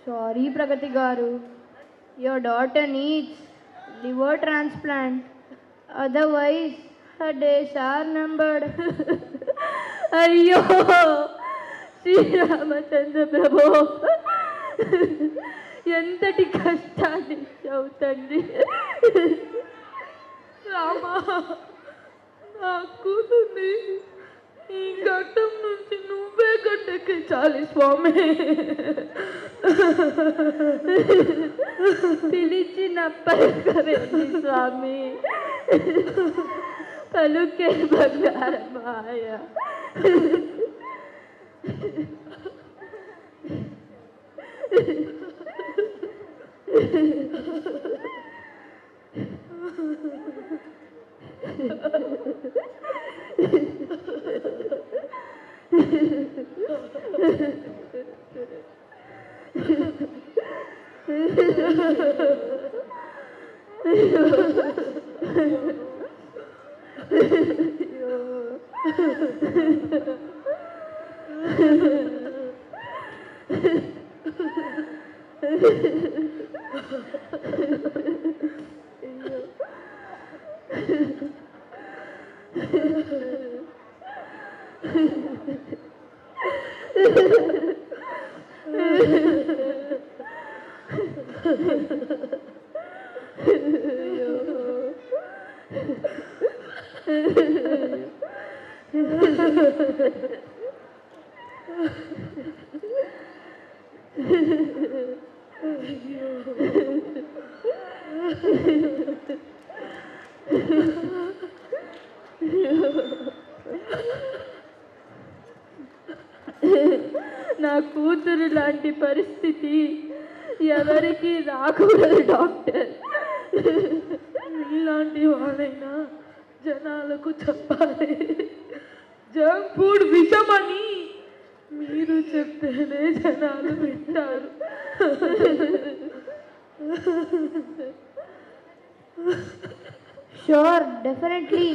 Sorry, Pragati Garu. Your daughter needs liver transplant. Otherwise, her days are numbered. అయ్యో శ్రీరామచంద్ర ప్రభు, ఎంతటి కష్టాన్ని ఇచ్చావు తండ్రి. రామా, నా కూతుర్ని ఈ ఘట్టం నుంచి నువ్వే గట్టెక్కించాలి స్వామి. పిలిచిన పలకవేంటి స్వామి, పలుకే బంగారమాయ. నా కూతురు లాంటి పరిస్థితి ఎవరికి రాకూడదు డాక్టర్. ఇలాంటి వాడైనా జనాలకు చెప్పాలి. జంక్ ఫుడ్ విషమని మీరు చెప్తేనే జనాలు వింటారు. Sure, definitely.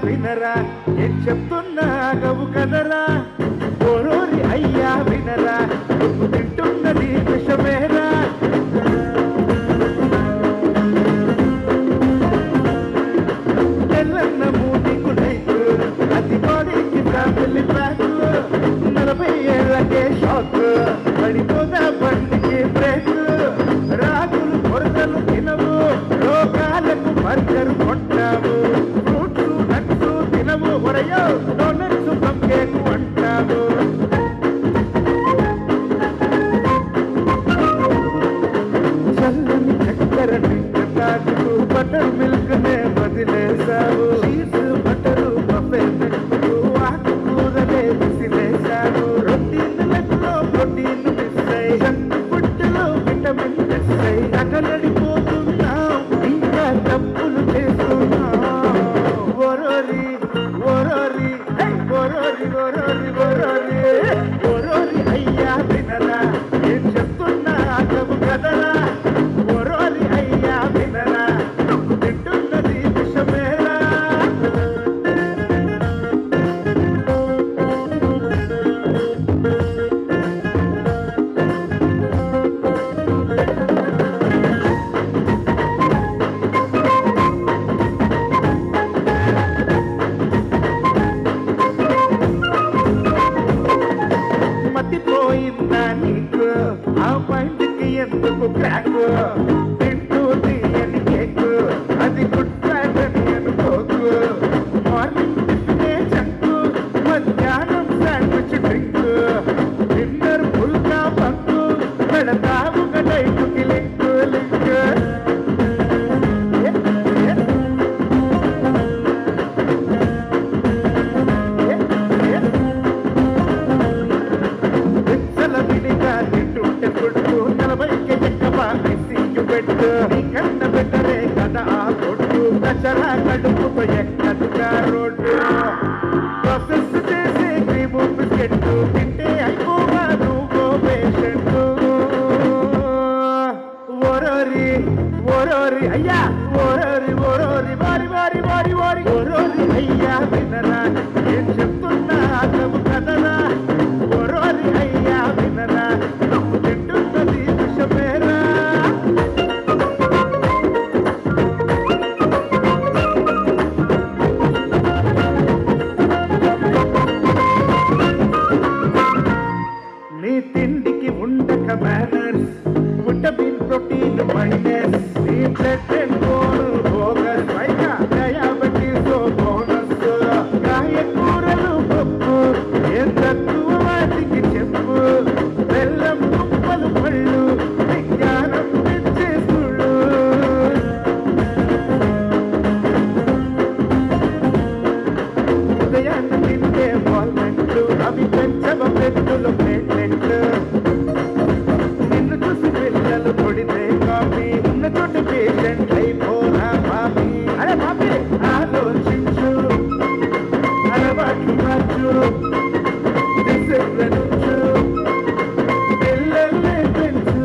వినరా ఏం చెప్తున్నా గవు కదరా, ఓరోరి అయ్యా వినరా, నువ్వు తింటున్నది విషమేరా. తెల్లన్న మూటికు నైకు, అది బాడీకి ఫ్యామిలీ ప్యాక్, 40 ఏళ్ళకే షాక్, పడిపోదా బండికి బ్రేక్. రాగులు కొరతలు తినవు, రోగాలకు బర్గరు కొట్టావు, ఒరయో డోనట్స్ పంకేకు అంటావు. చల్లని చక్కెర తాగుతూ బటర్ మిల్క్ నే వదిలేసావు, చీజ్ బటరు బఫే మిల్క్ ఆకుకూరలే విసిలేసావు. రొటీన్లలో ప్రోటీన్ మిస్ అయి, జంక్ ఫుడ్ లో విటమిన్ మిస్ అయి, అకలడిపోతున్నావు, ఇంకా తప్పులు చేస్తున్నావు. ఒరోరి ఒరోరి ఒరోరి ఒరోరి ఒరోరి ఒరోరి అయ్యా వినరా, ఏం చెప్తున్నా అగవు కదరా, ఒరోరి అయ్యా వినరా, నువ్వు తింటున్నది విషమేరా. అవి పెంచవ పెట్టులు ప్లేట్లెట్లు నిన్ను చూసి పిల్లలు కొడితే కాపీ ఉన్న చోటి పేషెంట్ అయిపోరా పాపి అరే పాపి ఆలోచించు అలవాట్లు మార్చు డిసిప్లిన్ ఉంచు పిల్లల్ని పెంచు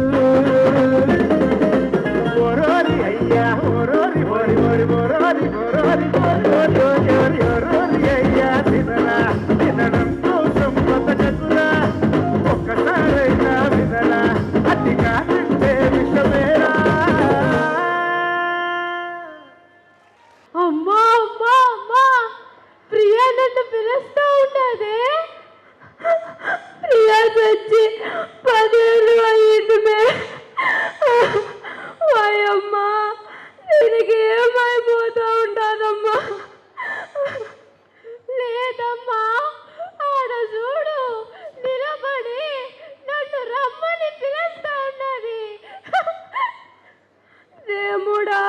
ఓరోరి అయ్యా ఓరోరి ఓరి ఓరి ఓరోరి ఓరోరి ఓరోరి ఓరి ఓరోరి అయ్యా తినరా తినడం కోసం బతకకురా ఒక్కసారైనా వినరా అతిగా తింటే విషమేరా అమ్మా అమ్మా అమ్మా ప్రియా నన్ను పిలుస్తూ ఉన్నదే. ప్రియా వచ్చి 10 ఏళ్ళు అయ్యింది. అమ్మా దీనికి ఏమైపోతూ ఉంటానమ్మా. లేదమ్మా ఆడ చూడు నిలబడి నన్ను రమ్మని పిలుస్తా ఉన్నది. దేవుడా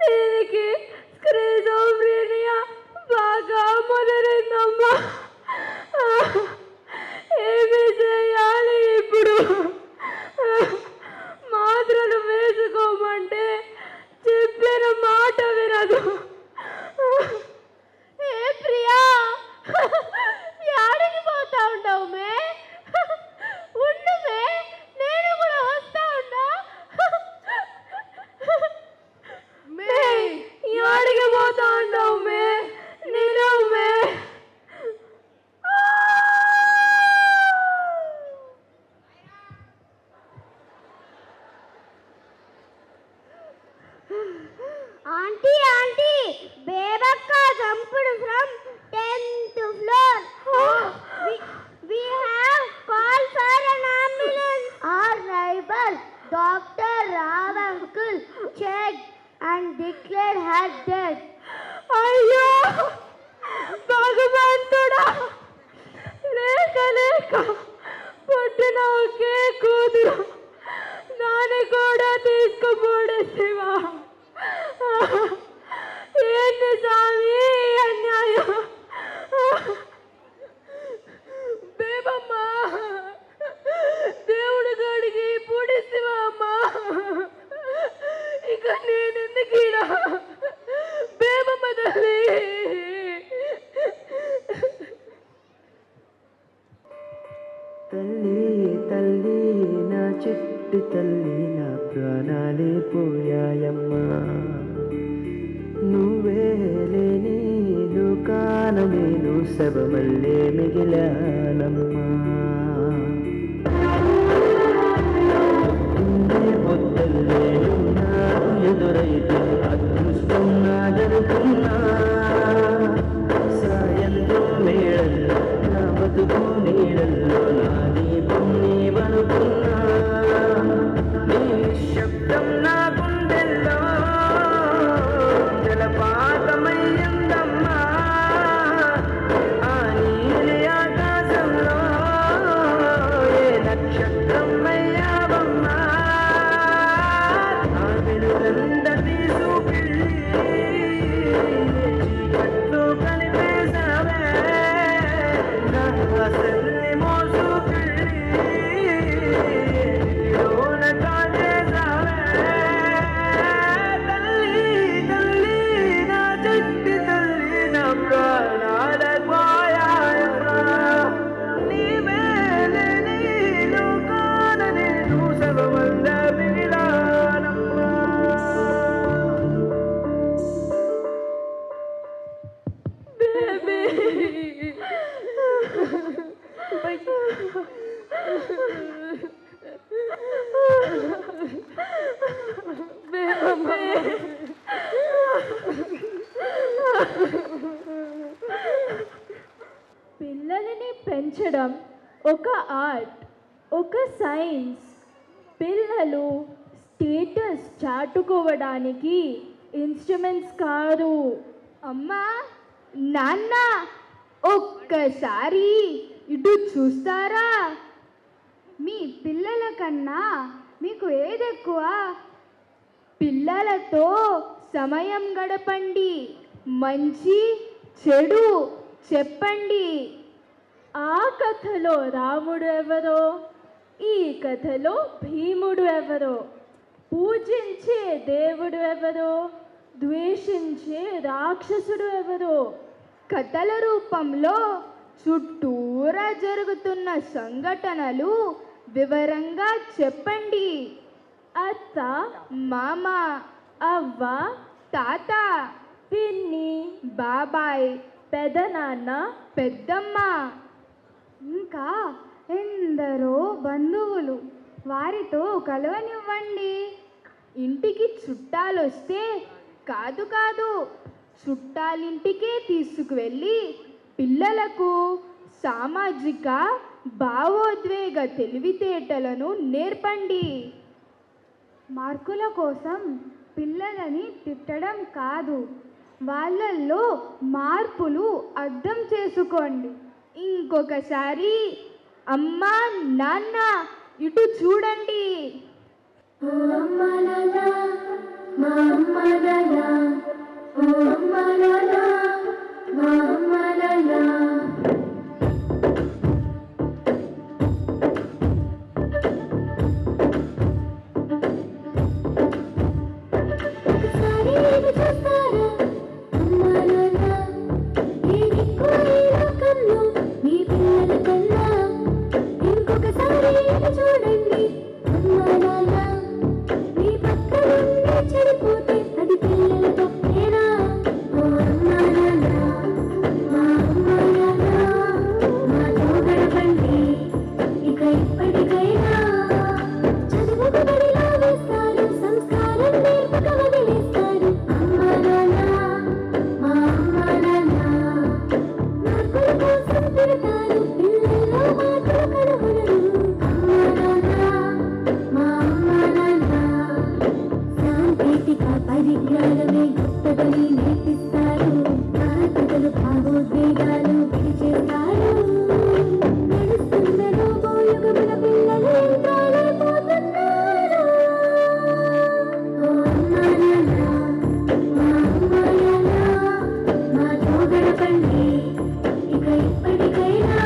దీనికి స్క్రీజోఫ్రీనియా బాగా మొదలైందమ్మా. ఏమి చేయాలి ఇప్పుడు? మాత్రలు వేసుకోమంటే చెప్పిన మాట వినదు. ఏ ప్రియా యాడికి పోతా ఉండవు మే? ఉండు మే, నేను కూడా వస్తా ఉన్నా. మే యాడికి పోతా ఉండవు మే? నేను మే Auntie, auntie, Bebakka jumped from 10th floor. We have called for an ambulance. Our neighbor, Dr. Rav uncle, checked and declared her dead. అయ్యో భగవంతుడా, లేక లేక పుట్టిన ఒకే కూతురు దాన్ని కూడా తీసుకుపోడేసివా? ఏంటి స్వామి అన్యాయం? బేబమ్మ దేవుడి గడికి పూడిసివా అమ్మా? ఇక నేనెందుకు ఈడ? బేబమ్మ తల్లి తల్లి తల్లి నా చిట్టి తల్లి నా ప్రాణాలే పోయాయమ్మా. నువ్వే లేని లోకాన నేను శవమల్లే మిగిలానమ్మా. పొద్దల్లే నాకు ఎదురైతే అదృష్టం నాదనుకున్నా. సాయంత్రం వేళల్లో నా బతుకు నీడల్లో నా దీపం నీవనుకున్నా. నీ శబ్దం నా గుండెల్లో జలపాతమయ్యిందమ్మా. ఆ నీలి ఆకాశంలో ఏ నక్షత్రం అయ్యావమ్మా. ఆ వెలుగంద తీసుకెళ్ళి చీకట్లో కలిపేశావే. నా ఆశల్ని మోసుకెళ్ళి లోన కాజేశావే. తల్లి తల్లి నా చిట్టి తల్లి నా ప్రాణాల పోయాయమ్మా. నీవే లేని లోకాన నేను శవమల్ల మిగిలానమ్మా. బేబీ పిల్లలని పెంచడం ఒక ఆర్ట్, ఒక సైన్స్. పిల్లలు స్టేటస్ చాటుకోవడానికి ఇన్స్ట్రుమెంట్స్ కాదు. అమ్మా నాన్న ఒక్కసారి ఇటు చూస్తారా? మీ పిల్లల కన్నా మీకు ఏది ఎక్కువ? పిల్లలతో సమయం గడపండి, మంచి చెడు చెప్పండి. ఆ కథలో రాముడు ఎవరో, ఈ కథలో భీముడు ఎవరో, పూజించే దేవుడు ఎవరో, ద్వేషించే రాక్షసుడు ఎవరో, కథల రూపంలో చుట్టూరా జరుగుతున్న సంఘటనలు వివరంగా చెప్పండి. అత్త, మామ, అవ్వ, తాత, పిన్ని, బాబాయ్, పెదనాన్న, పెద్దమ్మ, ఇంకా ఎందరో బంధువులు, వారితో కలవనివ్వండి. ఇంటికి చుట్టాలొస్తే కాదు కాదు, చుట్టాలింటికే తీసుకువెళ్ళి పిల్లలకు సామాజిక భావోద్వేగ తెలివితేటలను నేర్పండి. మార్కుల కోసం పిల్లలని తిట్టడం కాదు, వాళ్ళల్లో మార్పులు అర్థం చేసుకోండి. ఇంకొకసారి అమ్మా నాన్న ఇటు చూడండి. చూడండి అమ్మా నాన్న, మీ పక్కన చెడిపోతే అది పిల్లల తప్పేనా? ఓ అమ్మా నాన్న, మా అమ్మా నాన్న, మాతో గడపండి ఇక ఇప్పటికైనా. చదువుకు బడిలో వేస్తారు, సంస్కారం నేర్పక వదిలేస్తారు. అమ్మా నాన్న, మా అమ్మా నాన్న, మార్కుల కోసం తిడతారు, పిల్లల్లో మార్పులు కనుగొనరు. సాంకేతిక పరిజ్ఞానమే గొప్పదని నేర్పిస్తారు, బాధ్యతలు భావోద్వేగాలు విడిచేస్తారు. నడుస్తున్న రోబోయుగముల పిల్లలు యంత్రాలైపోతున్నారు. ఓ అమ్మా నాన్న, మా అమ్మా నాన్న, మాతో గడపండి ఇక ఇప్పటికైనా.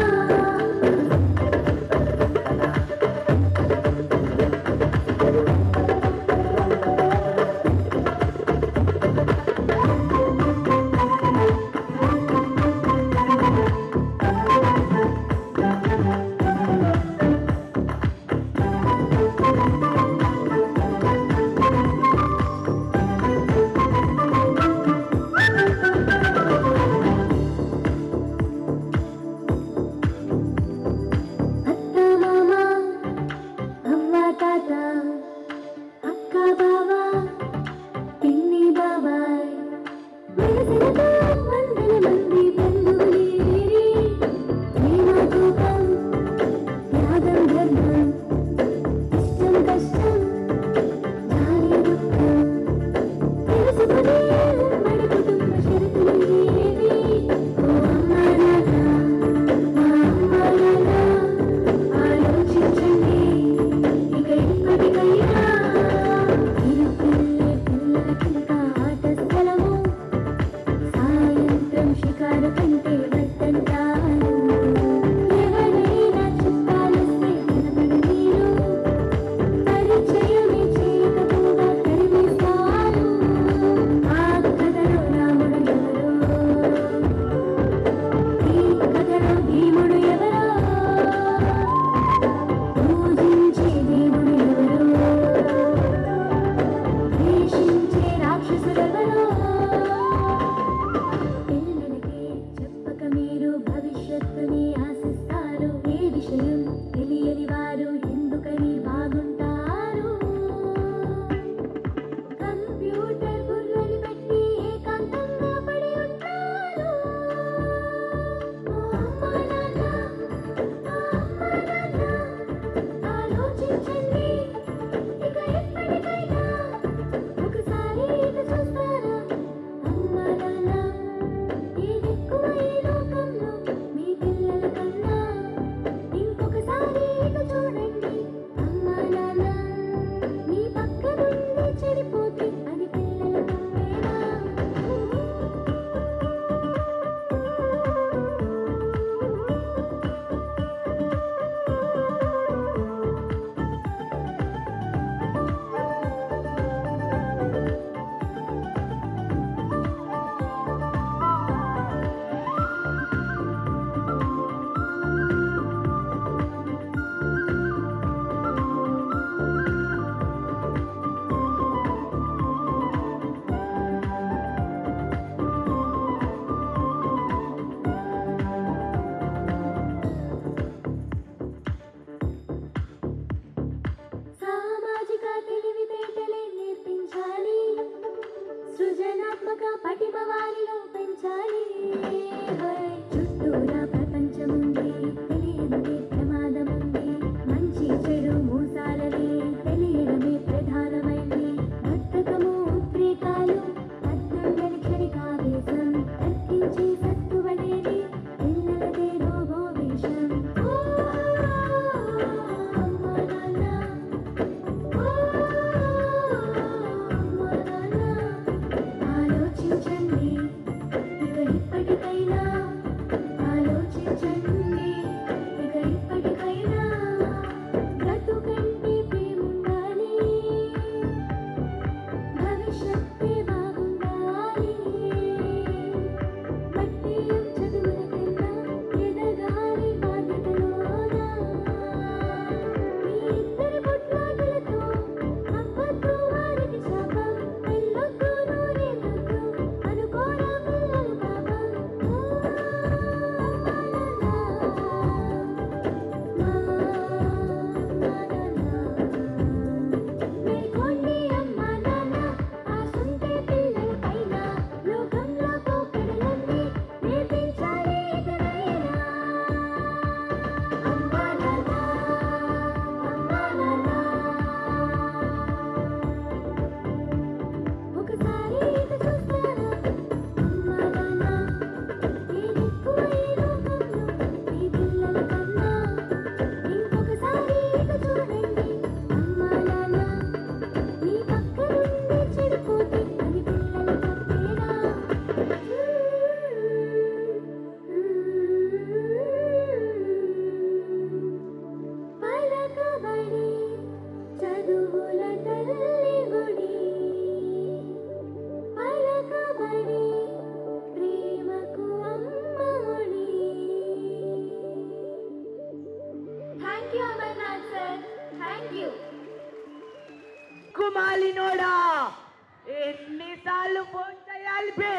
బే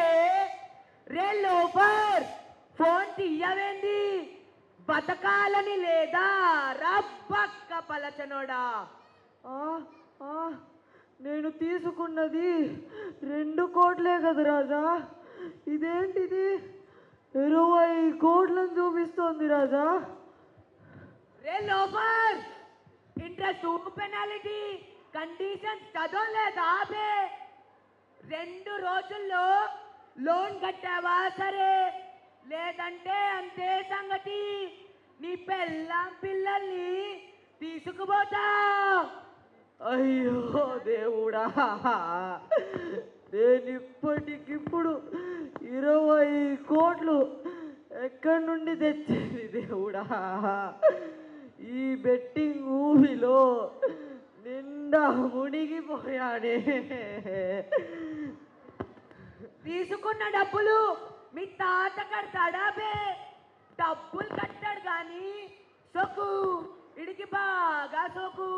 రే లోఫర్ ఫోన్ తీయవేంది బతకాలని లేదా రబ్బక్క పలచనోడా నేను తీసుకున్నది 2 కోట్లే కదా రాజా ఇదేంటిది 20 కోట్లను చూపిస్తోంది రాజా రే లోఫర్ ఇంట్రెస్ట్ పెనాలిటీ కండిషన్స్ చదవలేదా బే 2 రోజుల్లో లోన్ కట్టావా సరే లేదంటే అంతే సంగతి నీ పిల్లల్ని తీసుకుపోతా అయ్యో దేవుడా నేను ఇప్పటికిప్పుడు 20 కోట్లు ఎక్కడి నుండి తెచ్చేది దేవుడా ఈ బెట్టింగ్ ఊబిలో నిండా మునిగిపోయానే తీసుకున్న డబ్బులు మీ తాత కడతాడా బే డబ్బులు కట్టాడు కానీ సోకు ఇడికి బాగా సోకు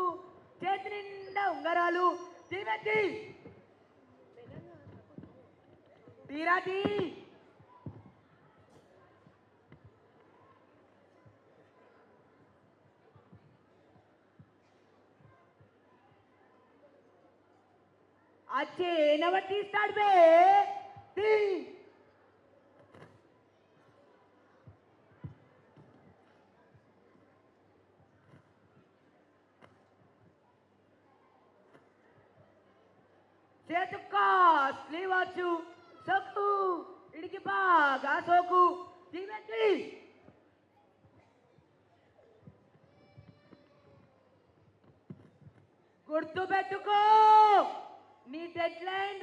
చేతి నిండా ఉంగరాలు తీరతి తీరాతి అచ్చేనవ తీస్తాడు బే తీ చేతు కాస్ట్లీ వచ్చు సోకు ఇడికి బాగా సోకు తీరండి గుర్తు పెట్టుకో నీ డెడ్ లైన్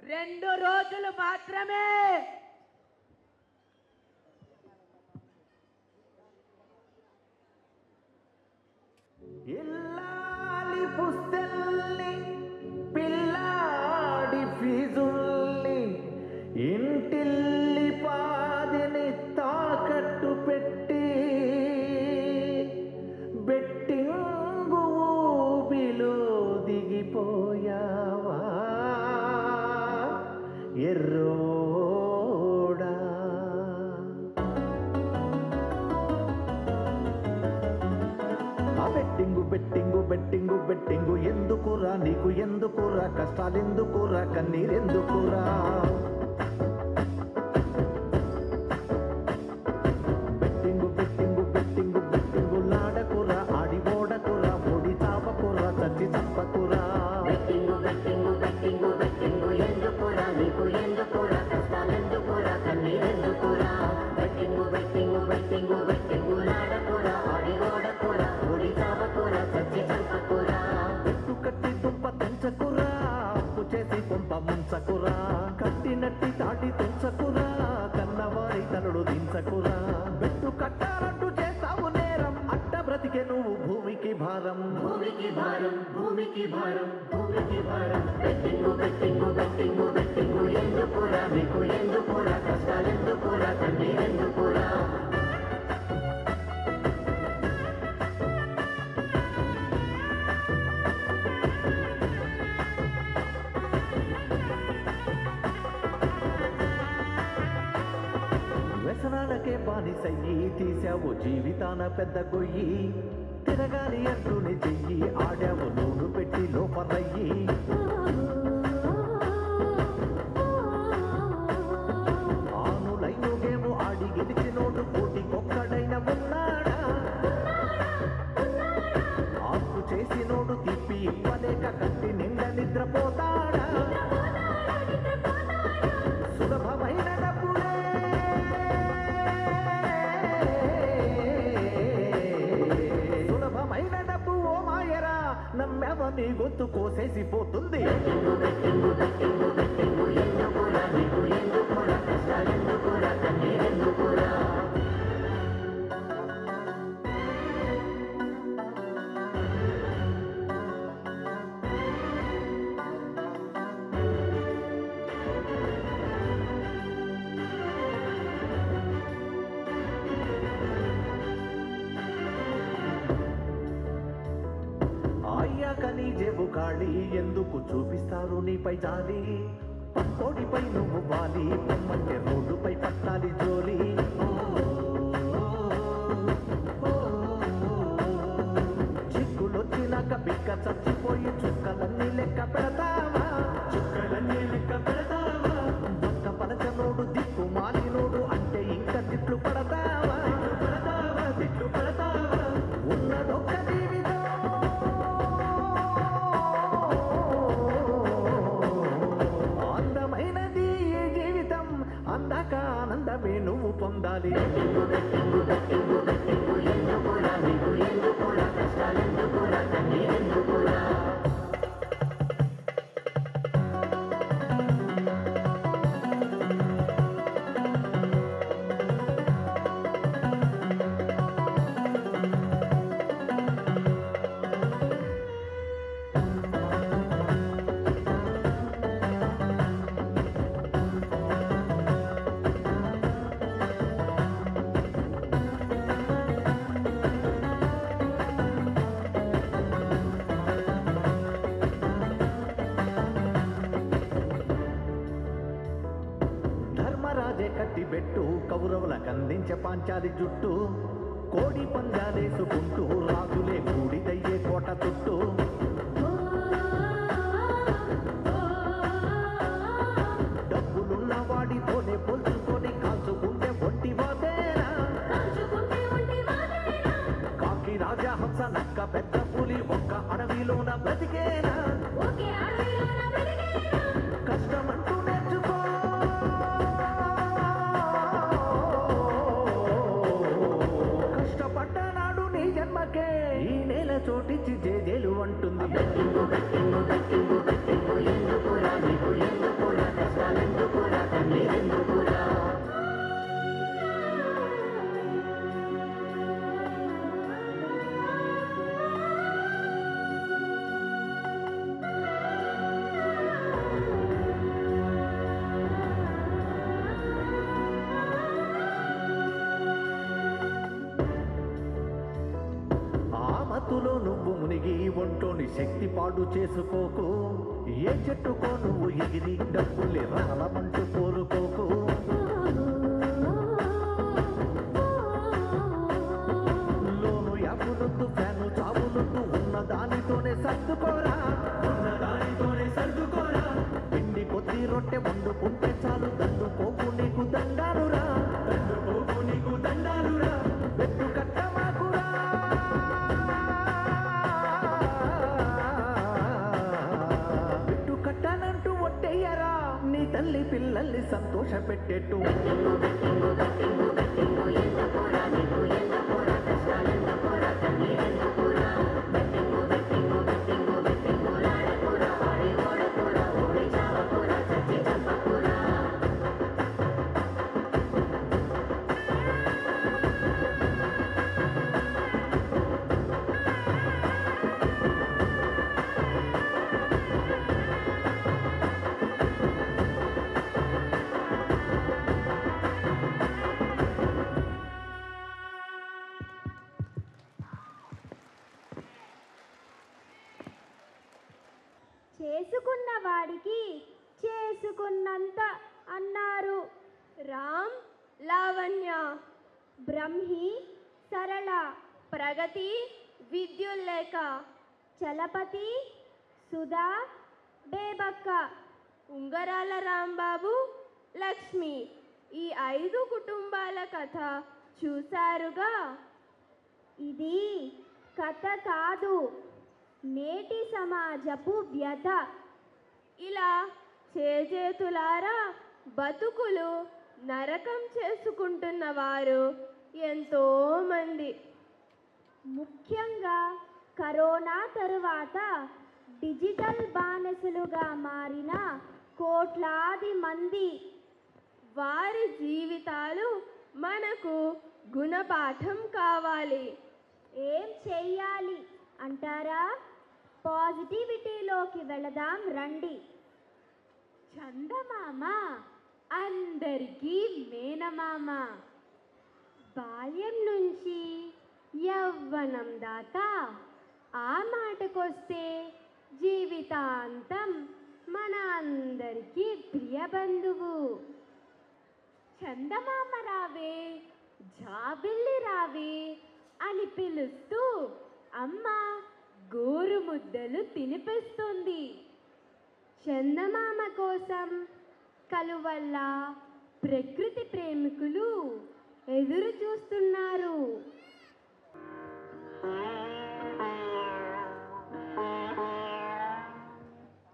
2 రోజులు మాత్రమే ఇల్లాలి పుస్తల్ని పిల్లాడి ఫీజుల్ని ఇంటిల్లి పాదిని తాకట్టు పెట్టి బెట్టింగు ఊబిలో దిగిపోయావా ఎర్రోడా బెట్టింగు ఎందుకురా నీకు ఎందుకురా కష్టాలెందుకురా కన్నీరెందుకురా బెట్టింగు లాడకురా ఆడి ఓడకురా ఓడి చాపకురా చచ్చి చంపకురా బెట్టింగు ఎందుకురా నీకు ఎందుకురా కష్టాలెందుకురా కన్నీరెందుకురా బెట్టింగు లాడకురా ఆడి ఓడకురా ఓడి చాపకురా చచ్చి చంపకురా పెట్టు కట్టి తుంప తెంచకురా అప్పు చేసి కొంప ముంచకురా కట్టినట్టి తాటి తెంచకురా కన్నవారి తనుడు దించకురా బెట్టు కట్టాలంటూ చేస్తావు నేరం అట్ట బ్రతికే నువ్వు భూమికి భారం బెట్టింగు ఎందుకురా నీకు ఎందుకురా కష్టాలెందుకురా కన్నీరెందుకురా వ్యసనాలకే బానిసయ్యి తీసావు జీవితాన పెద్ద గొయ్యి తిరగాలి అంటూనే చెయ్యి ఆడావు నూనె పెట్టి లోపలయ్యి ఆనులైన గేము ఆడి గెలిచినోడు పోటీకొక్కడైన ఉన్నాడా ఆకు చేసినోడు తిప్పి ఇవ్వలేక కట్టి నిండా నిద్రపోతాడా సులభమైన డబ్బులే సులభమైన డబ్బు ఓ మాయరా నమ్మెవ నీ గొంతు కోసేసిపోతుంది బెట్టింగు ఎందుకురా నీకు ఎందుకురా కష్టాలెందుకురా కన్నీరెందుకురా అయ్యాక నీ జేబు ఖాళీ ఎందుకు చూపిస్తారు నీపై జాలి కోడిపై నువ్వు వాలి పొమ్మంటే రోడ్డుపై పట్టాలి జోలి చిక్కులొచ్చినాక బిక్క చచ్చిపోయి చుక్కలన్నీ లెక్క పెడతావా ఒక్క పలచనోడు దిక్కు మాలినోడు అంటే ఇంకా తిట్లు పడతావా ఉన్నదొక్క జీవితం అందమైనది ఈ జీవితం అందాక ఆనందమే నువ్వు పొందాలి ధర్మరాజే కట్టిబెట్టు కౌరవులకు అందించే పాంచాలి జుట్టు కోడి పందాలేసుకుంటూ రాజులే కూడిదయ్యే కోట చుట్టూ డబ్బులున్న వాడితోనే పోల్చుకొని కాల్చుకుంటే ఒంటి వాదేనా కాకి రాజా హంస నక్క పెద్ద పులి ఒక్క అడవిలోన బ్రతికేనా కష్టమంటూ నేర్చుకో కష్టపడ్డనాడు నీ జన్మకే ఈ నేల చోటిచ్చి జేజేలు అంటుంది మత్తులో నువ్వు మునిగి ఒంటోని శక్తి పాడు చేసుకోకు ఏ చెట్టుకో నువ్వు ఎగిరి డబ్బులే రాలమంటూ కోరుకోకు లోను యాపులొద్దు ఫ్యాను చావులొద్దు ఉన్న దానితోనే సర్దుకోరా పిండి కొద్ది రొట్టె వండుకుంటే చాలు దండు పోపు నీకు దండాలురా పెట్టు కట్టమాకురా కట్టానంటూ ఒట్టేయరా నీ తల్లి పిల్లల్ని సంతోష పెట్టేట్టు చేసుకున్న వాడికి చేసుకున్నంత అన్నారు. రామ్ లావణ్య, బ్రహ్మి సరళ, ప్రగతి విద్యుల్లేఖ, చలపతి సుధా బేబక్క, ఉంగరాల రాంబాబు లక్ష్మి. ఈ 5 కుటుంబాల కథ చూశారుగా. ఇది కథ కాదు, నేటి సమాజపు వ్యధ. ఇలా చేజేతులారా బతుకులు నరకం చేసుకుంటున్న వారు ఎంతోమంది. ముఖ్యంగా కరోనా తరువాత డిజిటల్ బానిసలుగా మారిన కోట్లాది మంది. వారి జీవితాలు మనకు గుణపాఠం కావాలి. ఏం చెయ్యాలి అంటారా? పాజిటివిటీలోకి వెళదాం రండి. చందమామ అందరికీ మేనమామ. బాల్యం నుంచి యవ్వనం దాకా ఆ మాటకొస్తే జీవితాంతం మన అందరికీ ప్రియ బంధువు. చందమామ రావే, జాబిల్లి రావే అని పిలుస్తూ అమ్మ గోరు ముద్దలు తినిపిస్తుంది. చందమామ కోసం కలువల్ల ప్రకృతి ప్రేమికులు ఎదురు చూస్తున్నారు.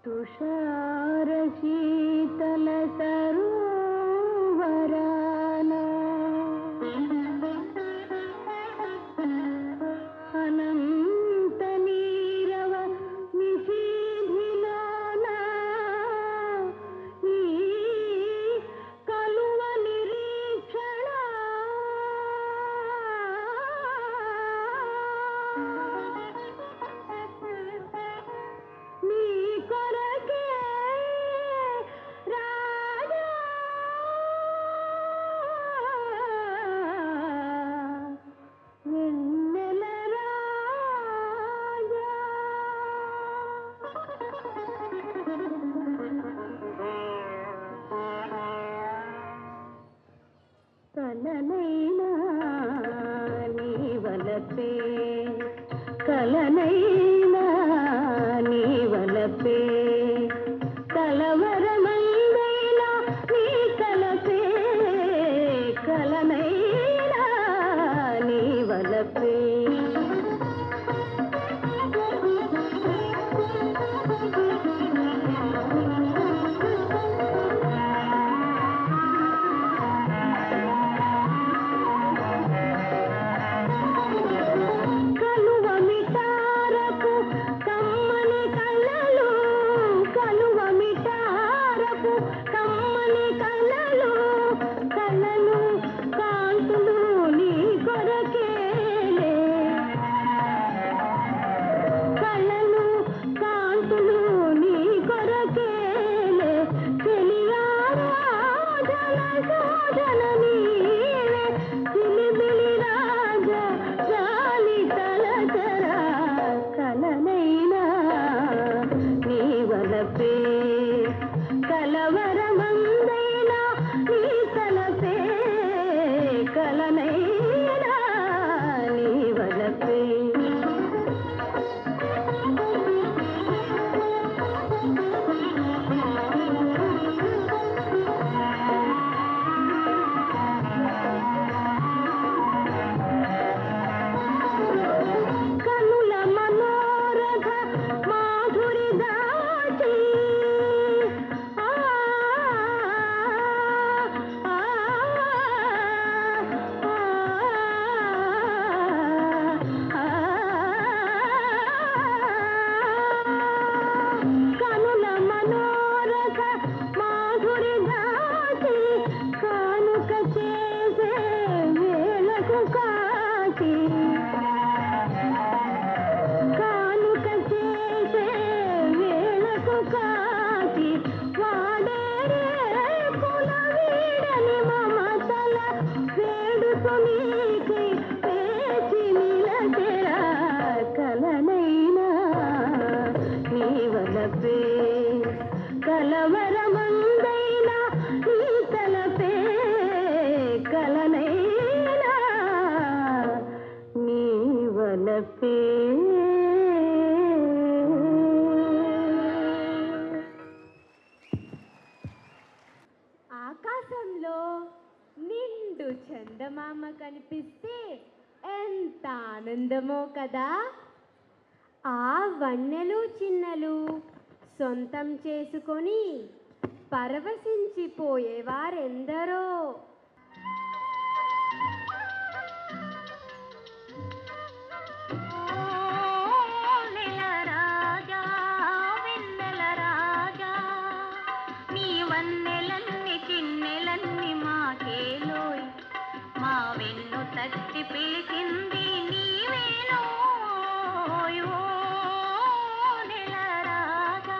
తుషార శీతల సరోవరాన అనంత నీరవ నిశీధిలోన ఈ కలువ నిరీక్షణ నీ కొరకే రాజా వెన్నెల రాజా. కలనైనా నీ వలపే, కలనైనా నీ వలపే, కలవరమందైనా నీ కలపే, కలనైనా నీ వలపే. కలువ మిటారపు కమ్మని కళ్ళలు, కలువ మిటారపు కమ్మని కళ్ళలు, కళ్ళలు కాంతులు నీ కొరకేలే, కళ్ళలు కాంతులు నీ కొరకేలే. చెలియారాధన శోధన నీవే, చిలిబిలి రాజా జాలి తలచరా. కలనైనా నీ వలపే, కలవరమందైనా నీ తలపే, కలనైనా నీ వలపే. కనుల మనోరథ మాధురి దాటి ఆ ఆ కనుల మనోరథ మాధురి దాటి కానుక చేసే వేళకు కాటి, కానుక చేసే వేళకు కాటి, వాడేరే కుల వీడని మమతల వేడుకు నీకై వేచి నిలచెరా. కలనైనా నీ వలపే, కలవరమందైనా నీ తలపే, కలనైనా నీ వలపే. ఆకాశంలో నిండు చందమామ కనిపిస్తే ఎంత ఆనందమో కదా. ఆ వన్నెలు చిన్నలు సొంతం చేసుకొని పరవశించిపోయేవారెందరో. తట్టి పిలిచింది నీవేనోయ్ ఓ నెల రాజా.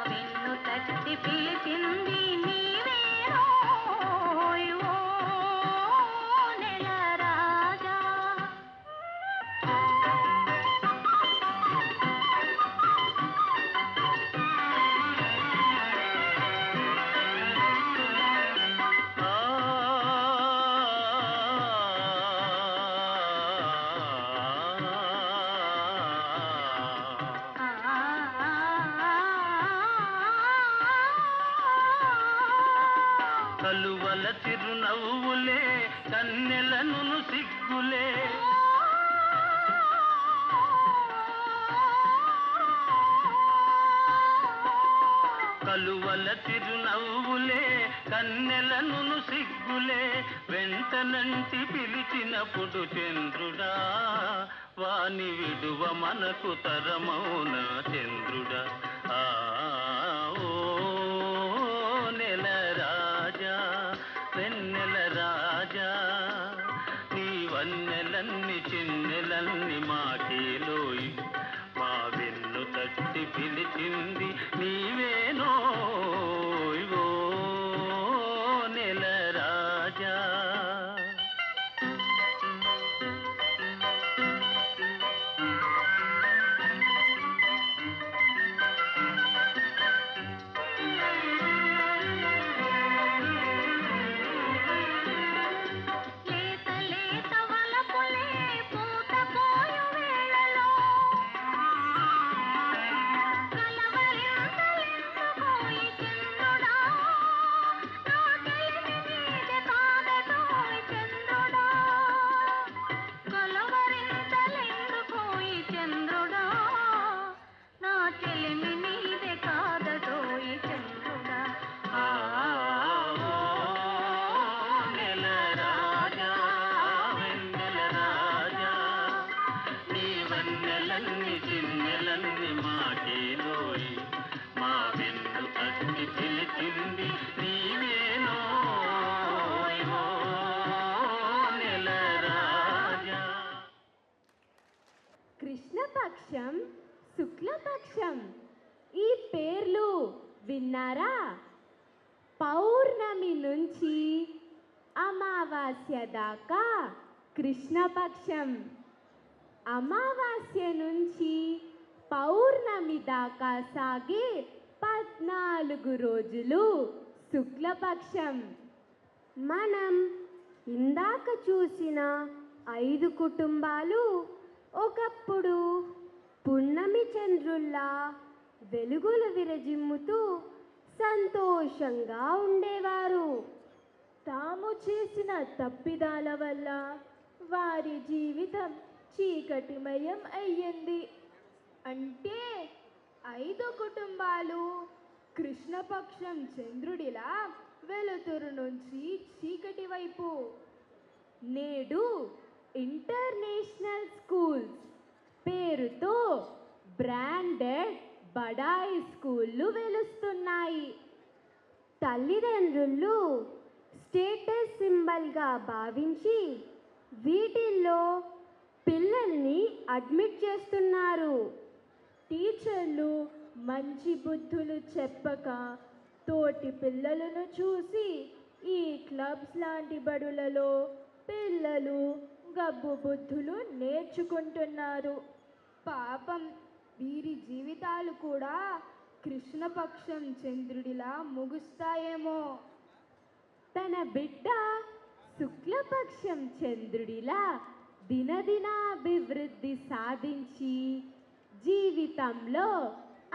వెన్ను తట్టి పిలిచింది నీవేనోయ్ ఓ నెల రాజా. కలువల చిరునవ్వులే కన్నెలను సిగ్గులే కలువల చిరునవ్వులే కన్నెలను సిగ్గులే వెంటనంటి పిలిచినప్పుడు చంద్రుడా వాని విడువ మనకు తరమౌన చంద్రుడా. ఆ ఓ నెల రాజా వెన్నెల రాజా నీ వన్నెలన్ని చిన్నెలన్ని మాకేలోయి మా వెన్ను తట్టి పిలిచింది నీవేనోయ్ ఓ నెల రాజా. లేత లేత వలపులే పూత పోయు వేళలో కలవరింతలెందుకోయి చంద్రుడా నా చెలిమి నీదే కాదటోయ్ చంద్రుడా. కలవరింతలెందుకోయి చంద్రుడా నా చెలిమి నీదే కాదటోయ్ చంద్రుడా. నెల రాజా వెన్నెల రాజా నీ వన్నెలన్ని చిన్నెలన్ని మాకేలోయి మా వెన్ను తట్టి పిలిచింది నీవేనోయ్ ఓ నెల రాజా. కృష్ణపక్షం శుక్లపక్షం ఈ పేర్లు విన్నారా? పౌర్ణమి నుంచి అమావాస్య దాకా కృష్ణపక్షం, అమావాస్య నుంచి పౌర్ణమి దాకా సాగే 14 రోజులు శుక్లపక్షం. మనం ఇందాక చూసిన 5 కుటుంబాలు ఒకప్పుడు పున్నమి చంద్రుల్లా వెలుగులు విరజిమ్ముతూ సంతోషంగా ఉండేవారు. తాము చేసిన తప్పిదాల వల్ల వారి జీవితం చీకటిమయం అయ్యింది. అంటే 5 కుటుంబాలు కృష్ణపక్షం చంద్రుడిలా వెలుతురు నుంచి చీకటి వైపు. నేడు ఇంటర్నేషనల్ స్కూల్స్ పేరుతో బ్రాండెడ్ బడాయి స్కూళ్ళు వెలుస్తున్నాయి. తల్లిదండ్రులు స్టేటస్ సింబల్గా భావించి వీటిల్లో పిల్లల్ని అడ్మిట్ చేస్తున్నారు. టీచర్లు మంచి బుద్ధులు చెప్పక తోటి పిల్లలను చూసి ఈ క్లబ్స్ లాంటి బడులలో పిల్లలు గబ్బు బుద్ధులు నేర్చుకుంటున్నారు. పాపం వీరి జీవితాలు కూడా కృష్ణపక్షం చంద్రుడిలా ముగుస్తాయేమో. తన బిడ్డ శుక్లపక్షం చంద్రుడిలా దినదినాభివృద్ధి సాధించి జీవితంలో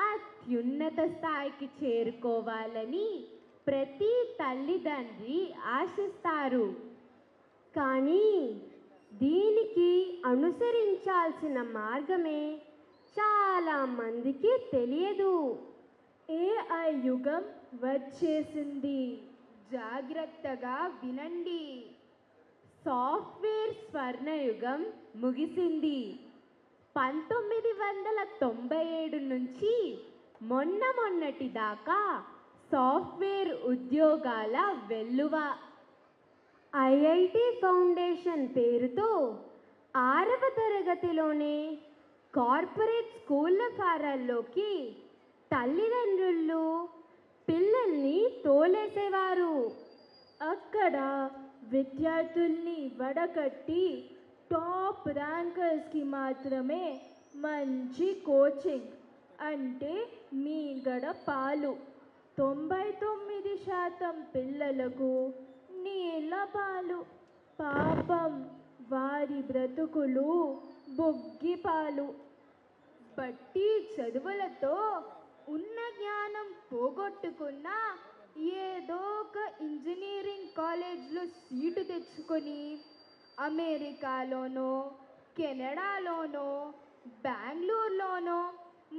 అత్యున్నత స్థాయికి చేరుకోవాలని ప్రతి తల్లిదండ్రి ఆశిస్తారు. కానీ దీనికి అనుసరించాల్సిన మార్గమే చాలా మందికి తెలియదు. AI యుగం వచ్చేసింది, జాగ్రత్తగా వినండి. సాఫ్ట్వేర్ స్వర్ణయుగం ముగిసింది. 1997 నుంచి మొన్నటి దాకా సాఫ్ట్వేర్ ఉద్యోగాల వెల్లువ. ఐఐటి ఫౌండేషన్ పేరుతో 6వ తరగతిలోనే కార్పొరేట్ స్కూళ్ళ ఫారాల్లోకి తల్లిదండ్రులు పిల్లల్ని తోలేసేవారు. అక్కడ విద్యార్థుల్ని వడకట్టి టాప్ ర్యాంకర్స్కి మాత్రమే మంచి కోచింగ్, అంటే మీగడ పాలు. 99% పిల్లలకు నీళ్ళ పాలు. పాపం వారి బ్రతుకులు బొగ్గి పాలు. బట్టి చదువులతో ఉన్న జ్ఞానం పోగొట్టుకున్న ఏదో ఒక ఇంజనీరింగ్ కాలేజ్లో సీటు తెచ్చుకొని అమెరికాలోనో కెనడాలోనో బెంగళూరులోనో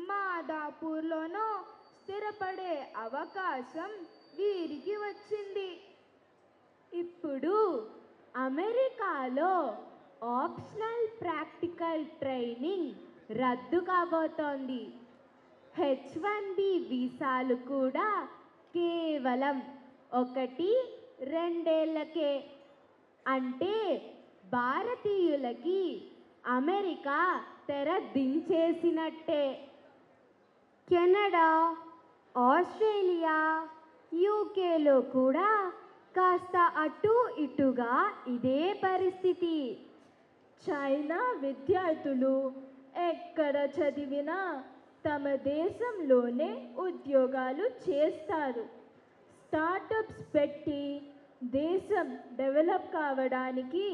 మాదాపూర్లోనో స్థిరపడే అవకాశం వీరికి వచ్చింది. ఇప్పుడు అమెరికాలో ఆప్షనల్ ప్రాక్టికల్ ట్రైనింగ్ రద్దు కాబోతోంది. H1B వీసాలు కూడా కేవలం 1-2 ఏళ్లకే. అంటే భారతీయులకి అమెరికా తెర దించేసినట్టే. కెనడా, ఆస్ట్రేలియా, యూకేలో కూడా కాస్త అటు ఇటుగా ఇదే పరిస్థితి. చైనా విద్యార్థులు ఎక్కడ చదివినా తమ దేశంలోనే ఉద్యోగాలు చేస్తారు. స్టార్టప్స్ పెట్టి దేశం డెవలప్ కావడానికి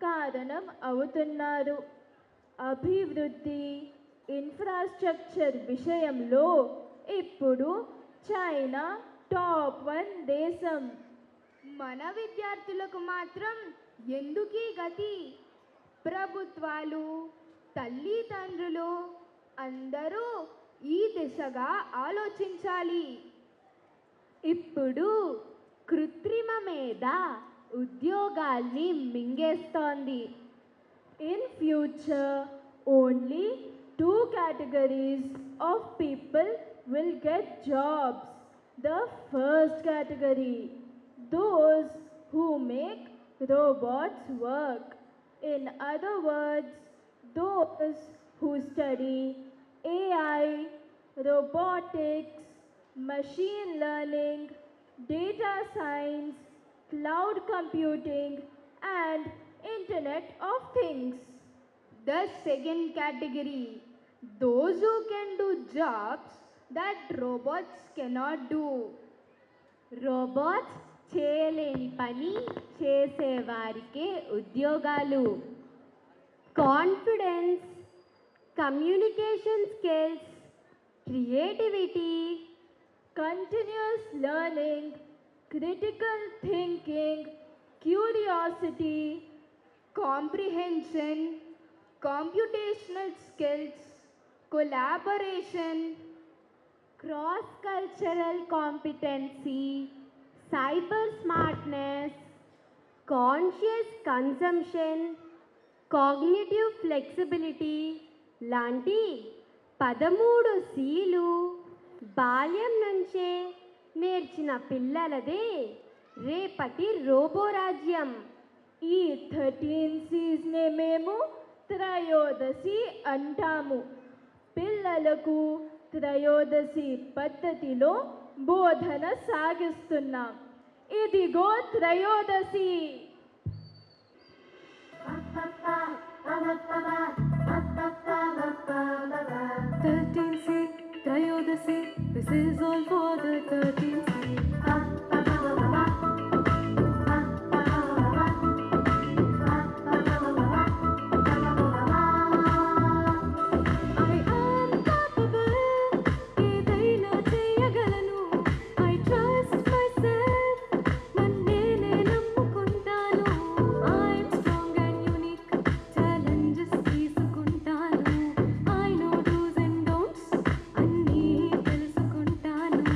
కారణం అవుతున్నారు. అభివృద్ధి, ఇన్ఫ్రాస్ట్రక్చర్ విషయంలో ఇప్పుడు చైనా టాప్ 1 దేశం. మన విద్యార్థులకు మాత్రం ఎందుకీ గతి? ప్రభుత్వాలు, తల్లిదండ్రులు అందరూ ఈ దిశగా ఆలోచించాలి. ఇప్పుడు కృత్రిమ మేధ ఉద్యోగాల్ని మింగేస్తోంది. In future, only 2 categories of people will get jobs. The first category, those who make robots work. In other words, those who study AI, robotics, machine learning, data science, cloud computing, and Internet of Things. The second category, those who can do jobs that robots cannot do. Robots చేయలేని పని చేసేవారికే ఉద్యోగాలు. Confidence, communication skills, creativity, Continuous learning, critical thinking, curiosity, comprehension, computational skills, collaboration, cross cultural competency, cyber smartness, conscious consumption, cognitive flexibility లాంటి 13 Cలు బాల్యం నుంచే నేర్చిన పిల్లలదే రేపటి రోబోరాజ్యం. ఈ 13 Cస్నే మేము త్రయోదశి అంటాము. పిల్లలకు త్రయోదశి పద్ధతిలో బోధన సాగిస్తున్నాం. ఇదిగో త్రయోదశి. 13C, Trayodasi, this is all for the 13C. I am capable, ఏదైనా చేయగలను. I trust myself, నన్నే నమ్ముకుంటాను. I'm strong and unique, challenges తీసుకుంటాను. I know do's and don'ts, అన్నీ తెలుసుకుంటాను.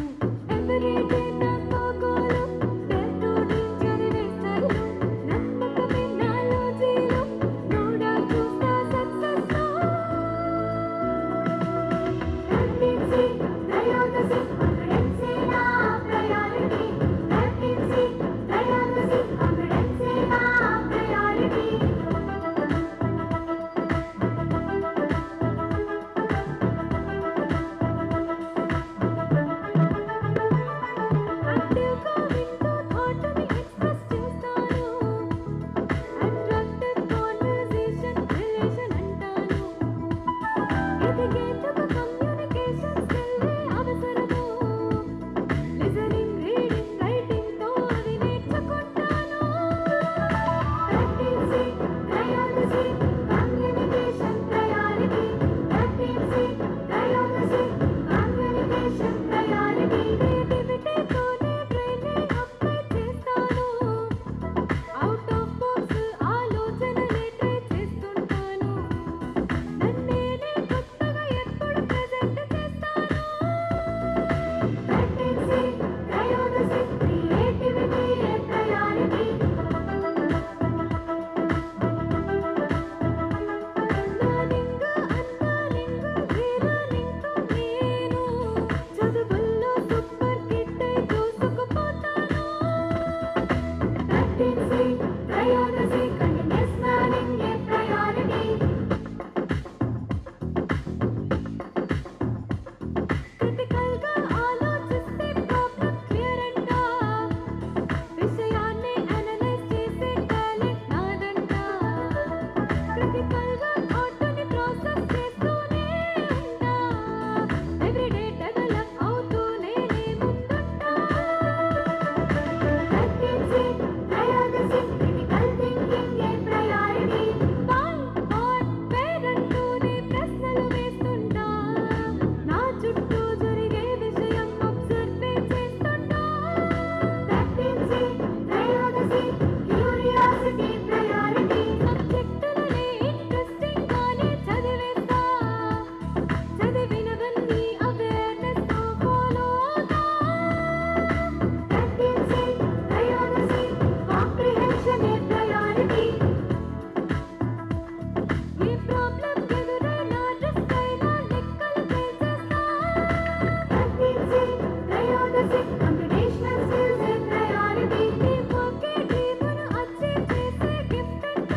music, computational skills a priority. Teamwork a dreamను achieve చేసే gift అంట.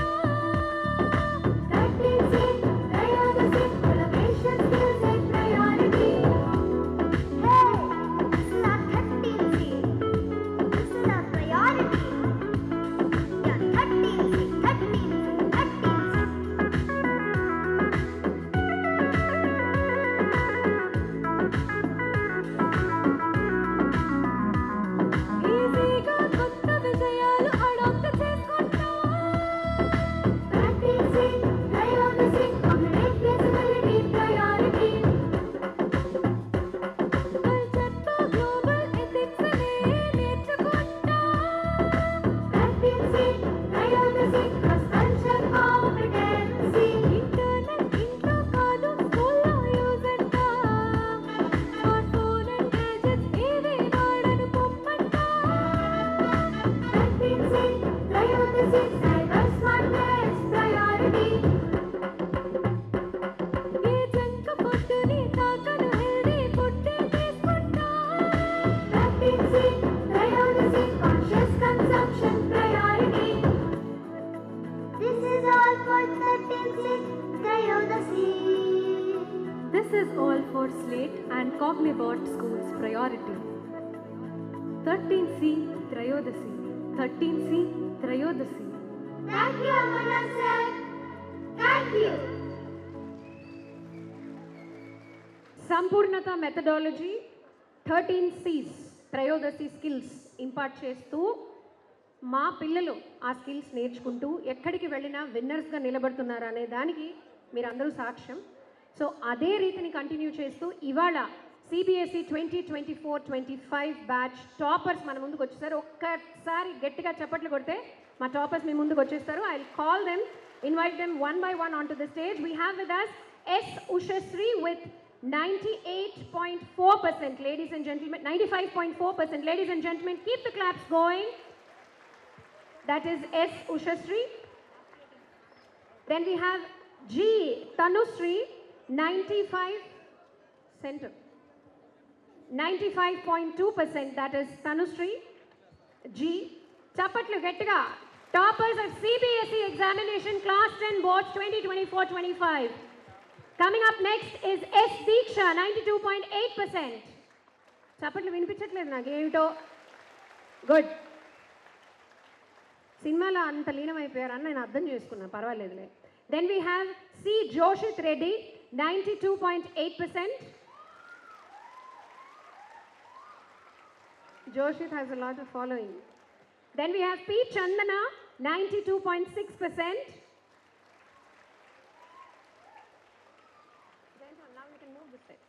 13C, త్రయోదశి, collaboration skills a priority. Hey, this is our 13C. This is our priority. Yeah, 13C, 13C, 13C. ఈజీగా కొత్త విజయాలు adapt చేసుకుంటా. 13C, త్రయోదశి, cognitive flexibility priority. కల్చర్తో global ethics నేర్చుకుంటా. 13C, త్రయోదశి, cross culture competency. ఇంటర్నెట్ ఇంట్లో కాదు స్కూల్లో యూజ్ అంట. స్మార్ట్ ఫోన్ అండ్ గ్యాజెట్స్ ఏవి వాడను పొమ్మంట. 13C, త్రయోదశి, cyber smartness priority. ఏ జంక్ ఫుడ్ని తాకను హెల్దీ ఫుడ్డే తీసుకుంటా. 13C, త్రయోదశి, conscious consumption priority. This is all for 13C, త్రయోదశి. This is all for Slate and Cognibot Schools priority. 13C Trayodasi. 13C Trayodasi. Thank you, Amana sir. Thank you. సంపూర్ణత methodology 13Cs త్రయోదశి skills impart చేస్తూ మా పిల్లలు ఆ skills నేర్చుకుంటూ ఎక్కడికి వెళ్ళినా విన్నర్స్గా నిలబడుతున్నారు అనే దానికి మీరందరూ సాక్ష్యం. సో అదే రీతిని కంటిన్యూ చేస్తూ ఇవాళ సిబిఎస్ఈ 2024-25 బ్యాచ్ టాపర్స్ మన ముందుకు వచ్చేసారు. ఒక్కసారి గట్టిగా చప్పట్లు కొడితే మా టాపర్స్ మీ ముందుకు వచ్చేస్తారు. I call them, invite them one by one on to the stage. We have with us S. Ushasri with 98.4%, ladies and gentlemen, 95.4%. Ladies and gentlemen, keep the claps going. That is S. Ushasri. Then we have G. Tanusri, 95 center. 95.2%, that is Tanusri. G. Chapatlu gettiga. Toppers of CBSE examination class 10 boards 2024-25. Coming up next is S. Deeksha, 92.8%. చప్పట్లు వినిపించట్లేదు నాకు ఏమిటో. Good. సినిమాలో అంత లీనమైపోయారని నేను అర్థం చేసుకున్నా, పర్వాలేదులే. Then we have C. Joshit Reddy, 92.8%. Joshit has a lot of following. Then we have P. Chandana, 92.6%. Now we can move this side.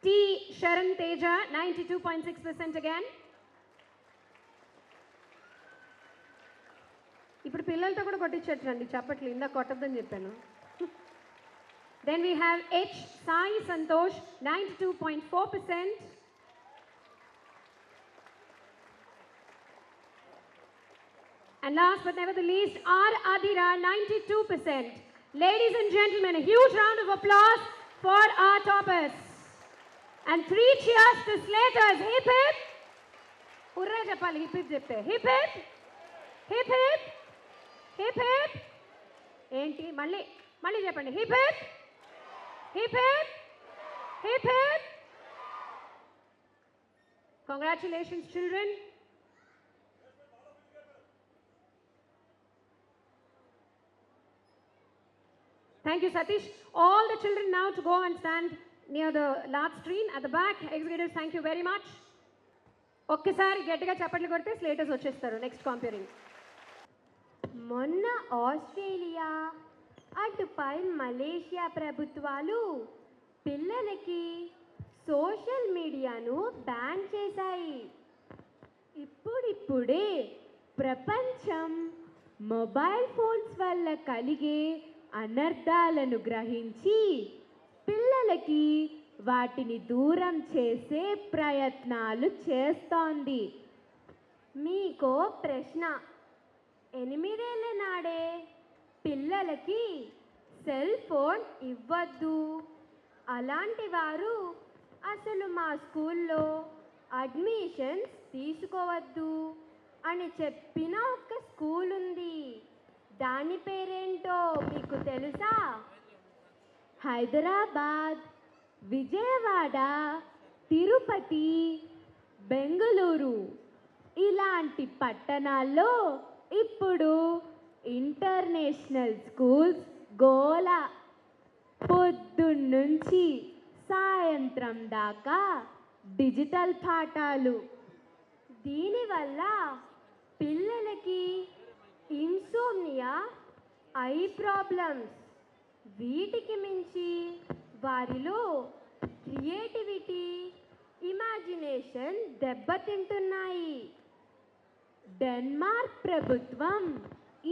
T. Sharan Teja, 92.6% again. ఇప్పుడు పిల్లలతో కూడా కొట్టించట్లండి చప్పట్లు, ఇందా కొట్టద్దని చెప్పాను. Then we have H. Sai Santosh, 92.4%. And last but never the least, R. Adira, 92%. Ladies and gentlemen, a huge round of applause for our toppers. And 3 cheers to Slaters. Hip hip. Hurra cheppali, hip hip chepte. Hip hip. Hip hip. Hip hip. Enti malli cheppandi. Hip hip. Hip hip. Hip hip. Congratulations, children. Thank you, Satish. All the children now to go and stand near the large screen at the back. Executives, thank you very much. ఒక్కసారి గట్టిగా చప్పట్లు కొడితే స్లేటర్స్ వచ్చేస్తారు next compering. మొన్న Australia అటుపై Malaysia ప్రభుత్వాలు పిల్లలకి social మీడియాను ban చేశాయి. ఇప్పుడిప్పుడే ప్రపంచం మొబైల్ ఫోన్స్ వల్ల కలిగే అనర్థాలను గ్రహించి పిల్లలకి వాటిని దూరం చేసే ప్రయత్నాలు చేస్తోంది. మీకో ప్రశ్న, 8 ఏళ్ల నాడే పిల్లలకి సెల్ ఫోన్ ఇవ్వద్దు, అలాంటి వారు అసలు మా స్కూల్లో అడ్మిషన్స్ తీసుకోవద్దు అని చెప్పిన ఒక స్కూల్ ఉంది. దాని పేరేంటో మీకు తెలుసా? హైదరాబాద్, విజయవాడ, తిరుపతి, బెంగళూరు ఇలాంటి పట్టణాల్లో ఇప్పుడు ఇంటర్నేషనల్ స్కూల్స్ గోల. పొద్దున్నుంచి సాయంత్రం దాకా డిజిటల్ పాఠాలు. దీనివల్ల పిల్లలకి ఇన్సోమ్నియా, ఐ ప్రాబ్లమ్స్, వీటికి మించి వారిలో క్రియేటివిటీ, ఇమాజినేషన్ దెబ్బతింటున్నాయి. డెన్మార్క్ ప్రభుత్వం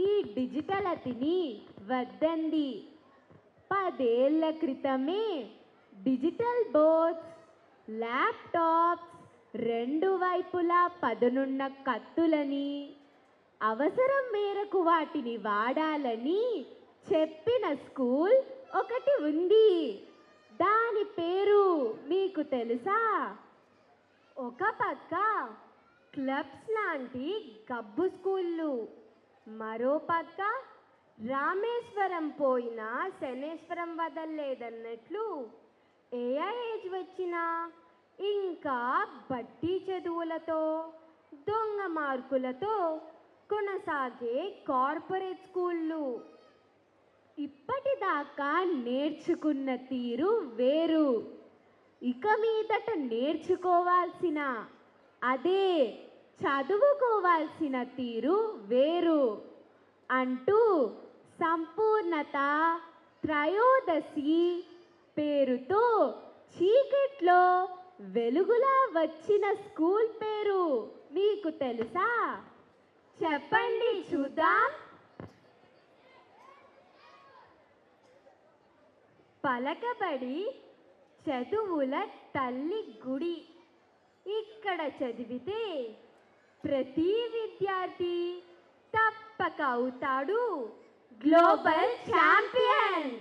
ఈ డిజిటల్ అతిని వద్దంది. 10 ఏళ్ల క్రితమే డిజిటల్ బోర్డ్స్, ల్యాప్టాప్స్, 2 వైపులా పదునున్న కత్తులని, అవసరం మేరకు వాటిని వాడాలని చెప్పిన స్కూల్ ఒకటి ఉంది. దాని పేరు మీకు తెలుసా? ఒక పక్క క్లబ్స్ లాంటి గబ్బు స్కూళ్ళు, మరో పక్క రామేశ్వరం పోయినా శనేశ్వరం వదల్లేదన్నట్లు ఏఐ ఏజ్ వచ్చినా ఇంకా బట్టి చదువులతో, దొంగ మార్కులతో కొనసాగే కార్పొరేట్ స్కూళ్ళు. ఇప్పటిదాకా నేర్చుకున్న తీరు వేరు, ఇక మీదట నేర్చుకోవాల్సిన, అదే చదువుకోవాల్సిన తీరు వేరు అంటూ సంపూర్ణత త్రయోదశి పేరుతో చీకట్లో వెలుగులా వచ్చిన స్కూల్ పేరు మీకు తెలుసా? చెప్పండి చూద్దాం. పలకబడి చదువుల తల్లి గుడి. ఇక్కడ చదివితే ప్రతి విద్యార్థి తప్పక అవుతాడు గ్లోబల్ ఛాంపియన్.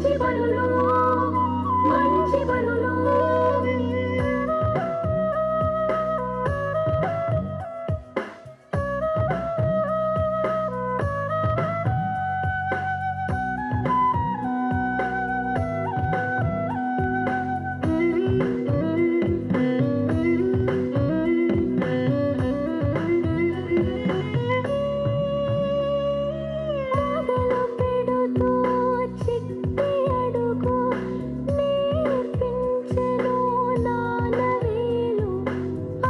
మంచి పనులు మంచి పనులు మొదలు పెడుతూ చిట్టి అడుగు నేర్పించెను నానవేలు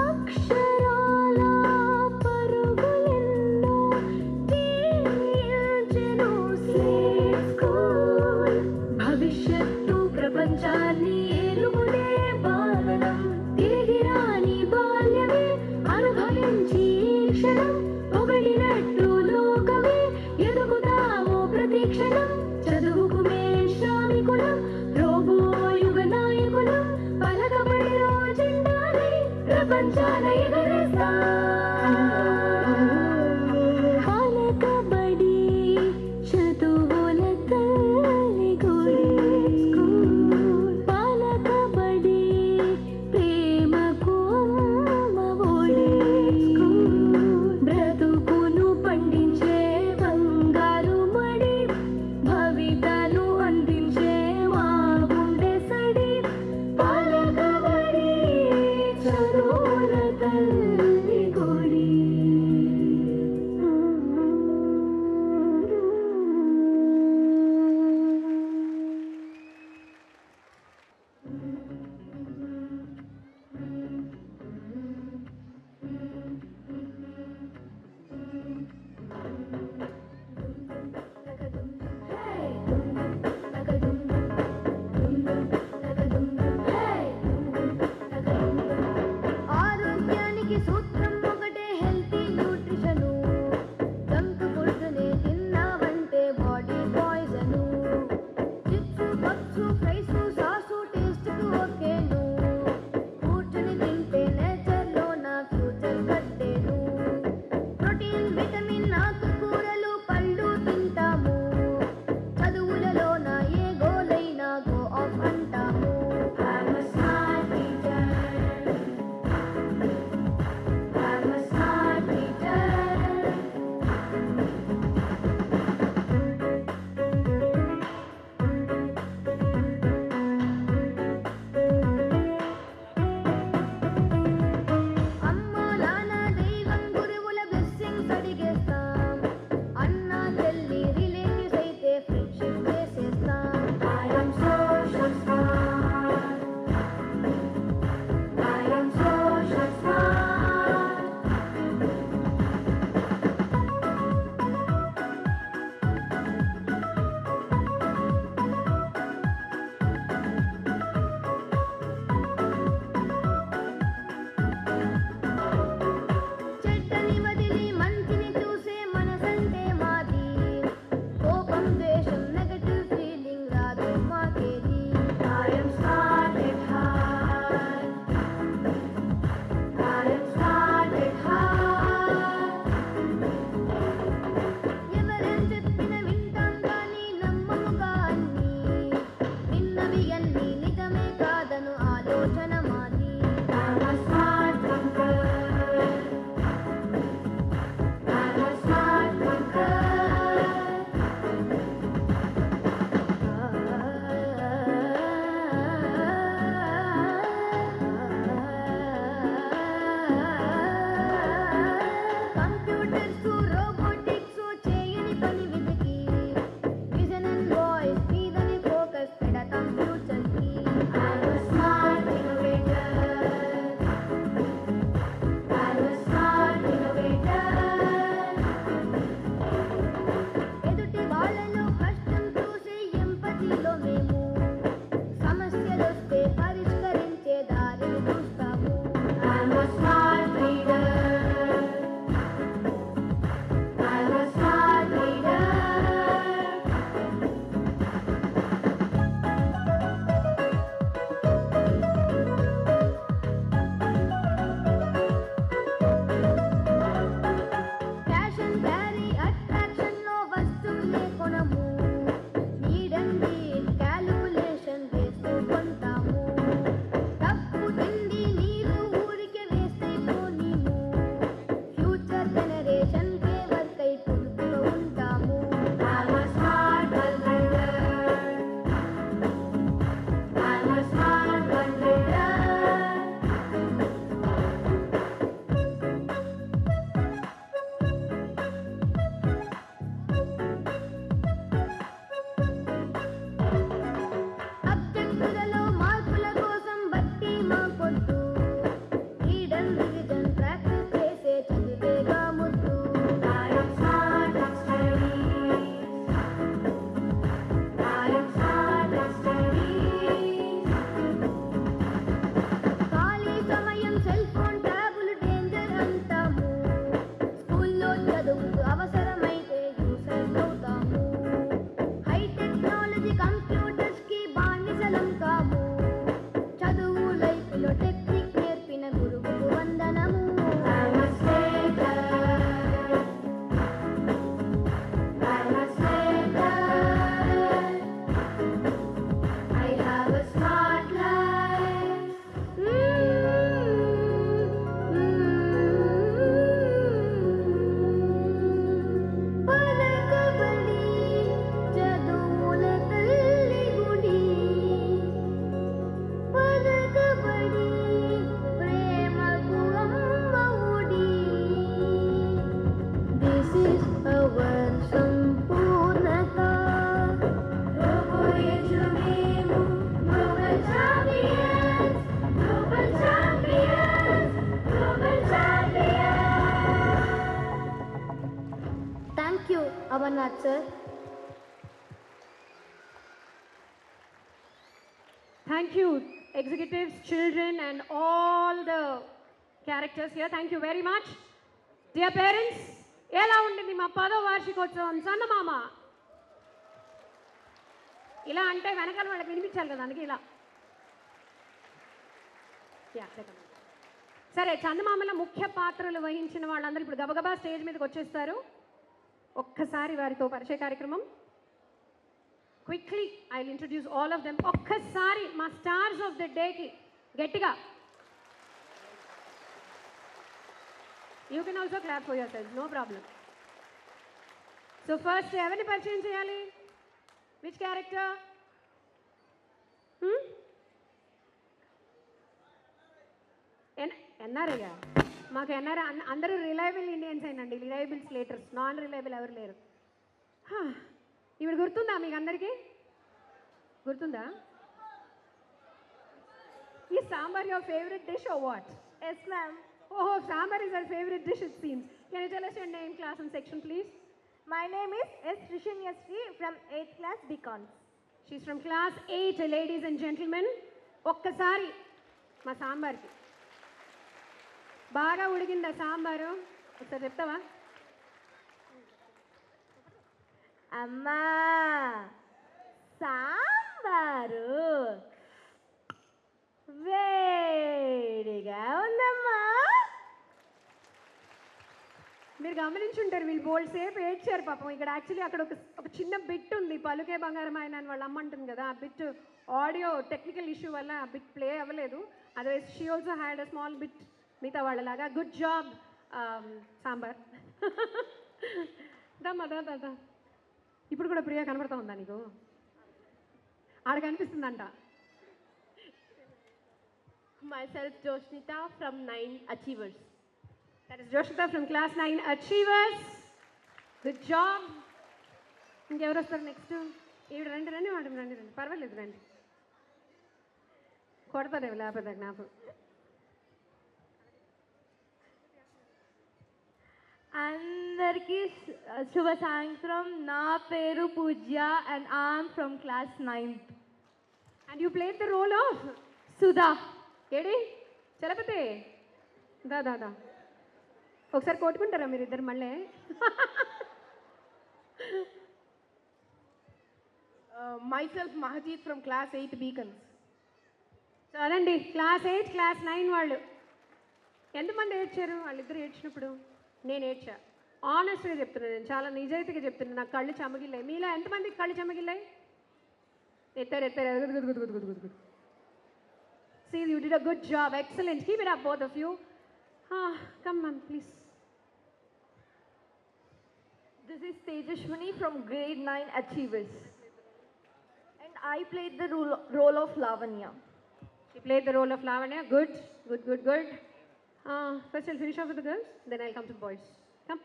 అక్షరాల పరుగులెన్నో తీయించెను స్లేట్ స్కూల్ భవిష్యత్తు ప్రపంచాన్ని ఏలుమునే బాలనం తిరిగి రాని బాల్యమే అనుభవించి ఈ క్షణం పొగడినట్టు లోకమే ఎదుగుతాము ప్రతి క్షణం చదువుకు శ్రామికులం రోబోయుగ నాయకులం పలకబడి రోజెండాలై ప్రపంచాన ఎగరేస్తాం పలకబడి చదువుల తల్లి గుడి స్కూల్ పలకబడి ప్రేమకు అమ్మ ఒడి స్కూల్ బ్రతుకును పండించే బంగారు మడి భవితను అందించే మా గుండె సడి పలకబడి చదువుల తల్లి గుడి ఆరోగ్యానికి సూత్రం ఒకటే హెల్తీ న్యూట్రిషను జంక్ ఫుడ్స్ని తిన్నావంటే body poison chips puffs fries sauce టేస్ట్కు ఓకేను కూర్చుని తింటే నేచర్లో నా ఫ్యూచర్ కట్టేను ప్రోటీన్ విటమిన్ ఆకుకూరలు పళ్ళు తింటాము చదువులలో నా ఏ గోలైనా గో ఆఫ్ అంటాము I'm a smart teacher. I'm a smart teacher. అమ్మ నాన్న దైవం గురువుల బ్లెస్సింగ్స్ అడిగేస్తాం అన్న చెల్లి రిలేటివ్స్ అయితే ఫ్రెండ్షిప్ చేసేస్తాం I am social smart. I am social smart. చెడ్డని వదిలి మంచిని చూసే మనసంటే మాది కోపం ద్వేషం నెగటివ్ ఫీలింగ్ రాదు మాకేది I am smart at heart. I am smart at heart. ఎవరేం చెప్పిన వింటాం కానీ నమ్మముగా అన్ని విన్నవి అన్ని నిజమే కాదను ఆలోచన మాది I'm a smart thinker. I'm a smart thinker. Computers robotics చేయని పని వెతికి విజన్ అండ్ వాయిస్ మీదని ఫోకస్ పెడతాం future much, sir. Thank you, executives, children, and all the characters here. Thank you very much. Dear parents, ఎలా ఉండింది మా 10వ వార్షికోత్సవం చందమామ? ఇలా అంటే వెనకాల వాళ్ళకి వినిపించాలి కదా, అందుకే ఇలా. సరే, చందమామలో ముఖ్య పాత్రలు వహించిన వాళ్ళందరూ ఇప్పుడు గబగబా స్టేజ్ మీదకి వచ్చేస్తారు. ఒక్కసారి వారితో పరిచయ కార్యక్రమం. Quickly I will introduce all of them. ఒక్కసారి మా స్టార్స్ ఆఫ్ ద డేకి గట్టిగా. You can also clap for yourself, no problem. So first ఎవరిని పరిచయం చేయాలి? Which character? ఎన్ఆర్ఐగా? మాకు ఎన్ఆర్ఐ అందరూ రిలయబుల్ ఇండియన్స్ అయినండి, రిలయబుల్ స్లేటర్స్, నాన్ రిలయబుల్ ఎవరు లేరు. ఇవి గుర్తుందా మీకు అందరికీ? గుర్తుందా? ఈ sambar your favourite dish or what? Yes, ma'am. ఓహో, sambar is our favourite dish it seems. Can you tell us your name, class and section please? My name is S. Rishanyasri from 8th class BCons. She's from class 8, ladies and gentlemen. ఒక్కసారి మా సాంబార్కి బాగా ఉడికిందా సాంబారు? ఒకసారి చెప్తావా? అమ్మా, సాంబారు వేడిగా ఉందమ్మా. మీరు గమనించుంటారు, వీళ్ళు బోల్డ్ సేపు ఏడ్చారు పాపం. ఇక్కడ యాక్చువల్లీ అక్కడ ఒక చిన్న బిట్ ఉంది, పలుకే బంగారం ఆయన అని వాళ్ళ అమ్మ అంటుంది కదా, ఆ బిట్ ఆడియో టెక్నికల్ ఇష్యూ వల్ల ఆ బిట్ ప్లే అవ్వలేదు. Otherwise she also had a small bit మిగతా వాళ్ళలాగా. Good job Sambar. దమ్మా దా. ఇప్పుడు కూడా ప్రియా కనబడతా ఉందా నీకు? ఆడ కనిపిస్తుందంట. Myself Joshnita from 9 Achievers. That is Joshnita from class 9 Achievers. Good job. ఇంకెవరు వస్తారు నెక్స్ట్? ఈవిడ రండి మేడం, రండి పర్వాలేదు, రండి. కొడతారేమో లేకపోతే నాకు. అందరికీ శుభ సాయంత్రం. నా పేరు పూజ్య and I am from class 9th. And you played the role of Sudha. ఏడి చలపతి దా ఒకసారి కొట్టుకుంటారా మీరు ఇద్దరు మళ్ళీ? Myself Mahajit from class 8 Beacons. So అదండి క్లాస్ 8 క్లాస్ 9 వాళ్ళు. ఎంతమంది ఏడ్చారు? వాళ్ళిద్దరు ఏడ్చినప్పుడు నేను ఏడ్చా. ఆనెస్ట్గా చెప్తున్నాను, నేను చాలా నిజాయితీగా చెప్తున్నాను. నాకు కళ్ళు చెమగిల్లాయి. మీలో ఎంతమందికి కళ్ళు చెమగిల్లాయి? ఎత్తారు. See, you did a good job. Excellent. Keep it up, both of you. Come on, please. This is Tejashwini from grade 9 Achievers. And I played the role of Lavanya. You played the role of Lavanya. Good. First I'll finish off with the girls, then I'll come to the boys. Come.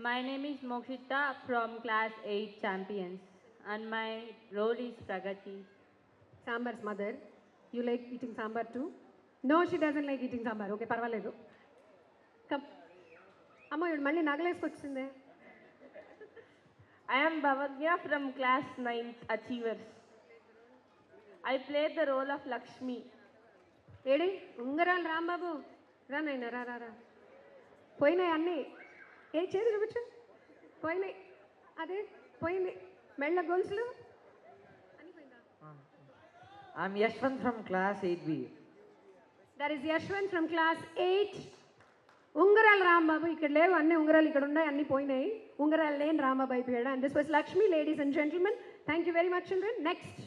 My name is Mokshita from class 8 Champions and my role is Pragati. Sambar's mother. You like eating sambar too? No, she doesn't like eating sambar. Okay, parvaledu. Come. Amma, you malli nagalesukochinde. I am Bhavagya from class 9th Achievers. I played the role of Lakshmi. AD ఉంగరాలు రాంబాబు, రా నాయన రా. పోయినాయి అన్నీ. ఏ చేతి చూపించు. పోయినాయి. అదే పోయింది. మెళ్ళ గొలుసులు. I'm Yashwant from class 8B. That is Yashwant from class 8. ఉంగరాలు రాంబాబు ఇక్కడ లేవు, అన్ని ఉంగరాలు ఇక్కడ ఉన్నాయి, అన్నీ పోయినాయి. ఉంగరాలు లేని రాంబాబు అయిపోయాడు. And this was Lakshmi. Ladies and gentlemen, thank you very much children. Next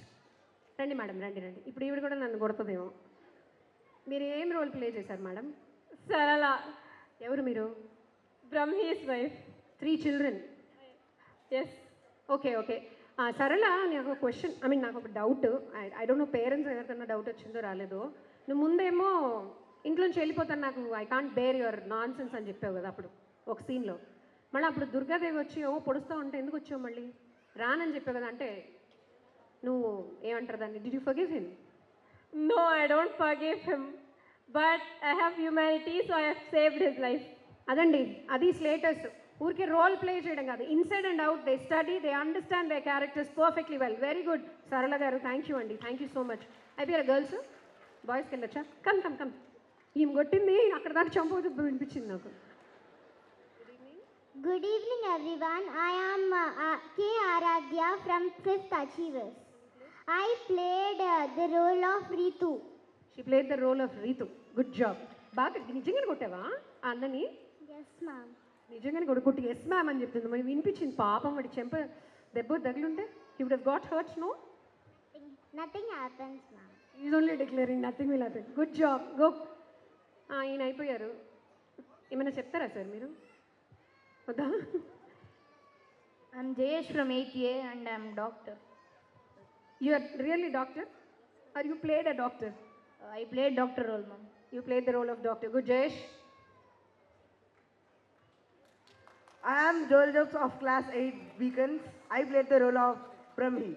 రండి మేడం, రండి. ఇప్పుడు ఈవిడ కూడా నన్ను కొడుతుందేమో. మీరు ఏం రోల్ ప్లే చేశారు మేడం? సరళ. ఎవరు మీరు? Brahmi's wife. 3 children. Yes. Okay. సరళ, నాకు ఒక క్వశ్చన్, నాకు ఒక doubt. I don't know parents ఎవరికన్నా డౌట్ వచ్చిందో రాలేదో. నువ్వు ముందేమో ఇంట్లోంచి వెళ్ళిపోతాను, నాకు I can't bear your nonsense అని చెప్పావు కదా అప్పుడు ఒక సీన్లో. మళ్ళీ అప్పుడు దుర్గాదేవి వచ్చి పొడుస్తూ ఉంటే ఎందుకు వచ్చావు మళ్ళీ? రానని చెప్పావు కదా. అంటే నువ్వు ఏమంటారు దాన్ని? Did you forgive him? No, I don't forgive him. But I have humanity, so I have saved his life. అదండి, అది స్లేటర్స్. ఊరికే రోల్ ప్లే చేయడం కాదు, inside and out they study, they understand the characters perfectly well. Very good Sarala garu, thank you అండి, thank you so much. అయిపోయారు girls, బాయ్స్కి వెళ్ళొచ్చా? Come come come. ఈమె కొట్టింది అక్కడ దాకా చంపదు వినిపించింది నాకు. Good evening, everyone. I am K. Aradhya from 5th Achievers. I played the role of Ritu. She played the role of Ritu. Good job. బాగా నిజంగానే కొట్టావా ఆ అన్నని? Yes, ma'am. నిజంగానే కొట్టి ఎస్ మ్యామ్ అని చెప్తుంది. మరి వినిపించింది పాపం, వాడి చెంప దెబ్బ తగిలుంటే he would have got hurts. No, Nothing happens, ma'am. Is only declaring nothing will happen. Good job, go. ఈయన అయిపోయారు. ఏమైనా చెప్తారా సార్ మీరు? వద్దా? I'm Jayesh from 8th A and I'm doctor. You are really doctor? Or you played a doctor? I played doctor role, ma'am. You played the role of doctor. Good, Jayesh. I am Joel Jobs of class 8 Beacons. I played the role of Brahmi.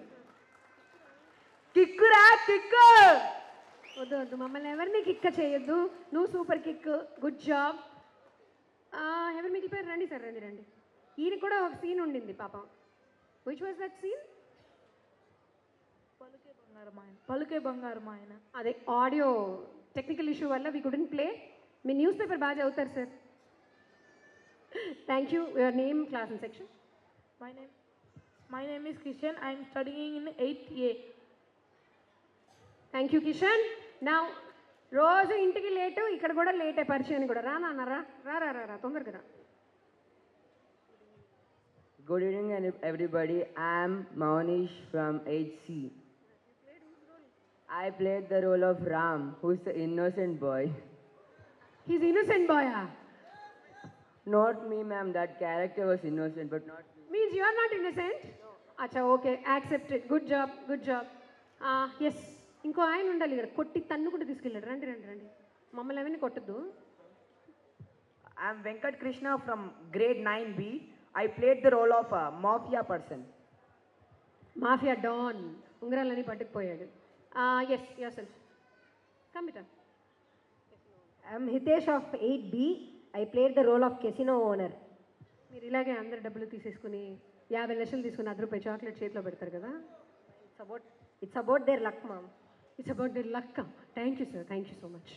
Kickura, kicker! వద్దు వద్దు, మమ్మల్ని ఎవరిని కిక్క చేయొద్దు. నువ్వు super kick. Good job. ఎవరు మిగిలిపోయారు? రండి sir, రండి రండి. ఈయన కూడా ఒక సీన్ ఉండింది పాపం. Which was that scene? పలుకే బంగారమాయన. అదే ఆడియో టెక్నికల్ ఇష్యూ వల్ల వీ కుడెంట్ ప్లే. మీ న్యూస్ పేపర్ బాగా చదువుతారు sir. Thank you. Your name, class and section? My name is Kishan. I am studying in 8th A. Thank you Kishan. నా రోజు ఇంటికి లేటు, ఇక్కడ కూడా లేటే పరిచయం కూడా. రా నాన్న, రా రా రా రా తొందరగా రా. Good evening everybody. I am Mawnish from 8C. I played the role of Ram, who is the innocent boy. He's innocent boy. Not me, ma'am. That character was innocent, but not me. Means you are not innocent? No. Acha, okay. Accepted. Good job. Good job. Yes. ఇంకో ఆయన ఉండాలి ఇక్కడ, కొట్టి తన్ను కూడా తీసుకెళ్ళాడు. రండి రండి రండి, మమ్మల్ని ఏమైనా కొట్టద్దు. I am Venkat Krishna from grade 9B. I played the role of a mafia person. Mafia don, ఉంగరాలని పట్టుకుపోయాడు. Yes, yourself. Come it. I am Hitesh of 8B. I played the role of casino owner. మీరు ఇలాగే అందరు డబ్బులు తీసేసుకుని 50 లక్షలు తీసుకుని ₹10 chocolate చేతిలో పెడతారు కదా. It's about their luck, ma'am. It's about their luck. Thank you, sir. Thank you so much.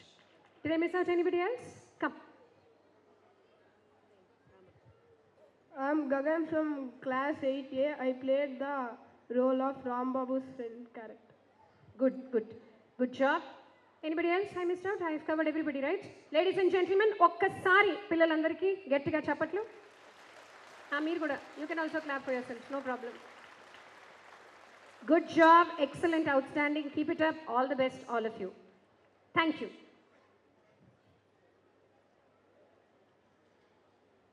Did I miss out anybody else? Come. I'm Gagan from class 8A. I played the role of Rambabu's friend character. Good, good. Good job. Anybody else I missed out? I've covered everybody, right? Ladies and gentlemen, ఒక్కసారి పిల్లలందరికీ గట్టిగా చప్పట్లు. మీరు కూడా, you can also clap for yourselves, no problem. Good job, excellent, outstanding. Keep it up. All the best, all of you. Thank you.